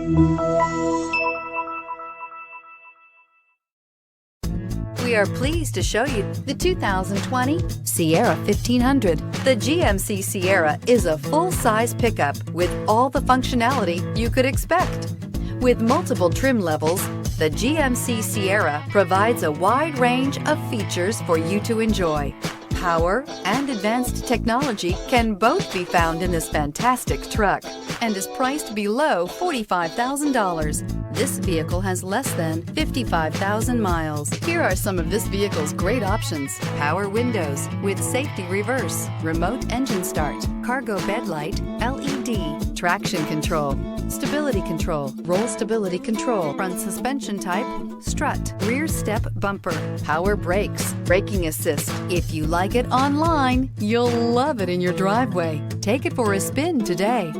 We are pleased to show you the 2020 Sierra 1500. The GMC Sierra is a full-size pickup with all the functionality you could expect. With multiple trim levels, the GMC Sierra provides a wide range of features for you to enjoy. Power and advanced technology can both be found in this fantastic truck and is priced below $45,000. This vehicle has less than 55,000 miles. Here are some of this vehicle's great options: power windows with safety reverse, remote engine start, cargo bed light, LED, traction control, stability control, roll stability control, front suspension type, strut, rear step bumper, power brakes, braking assist. If you like it online, you'll love it in your driveway. Take it for a spin today.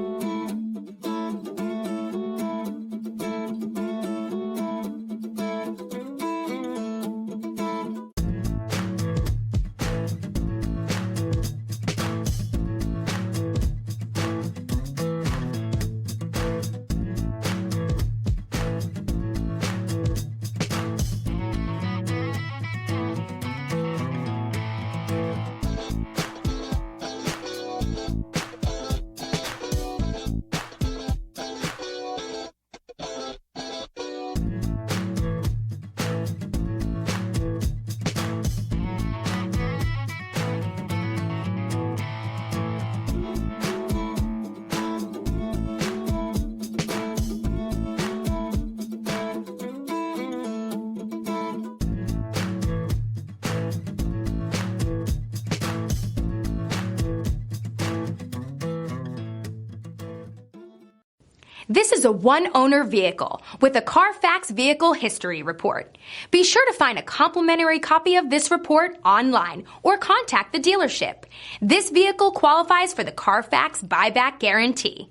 This is a one-owner vehicle with a Carfax Vehicle History Report. Be sure to find a complimentary copy of this report online or contact the dealership. This vehicle qualifies for the Carfax Buyback Guarantee.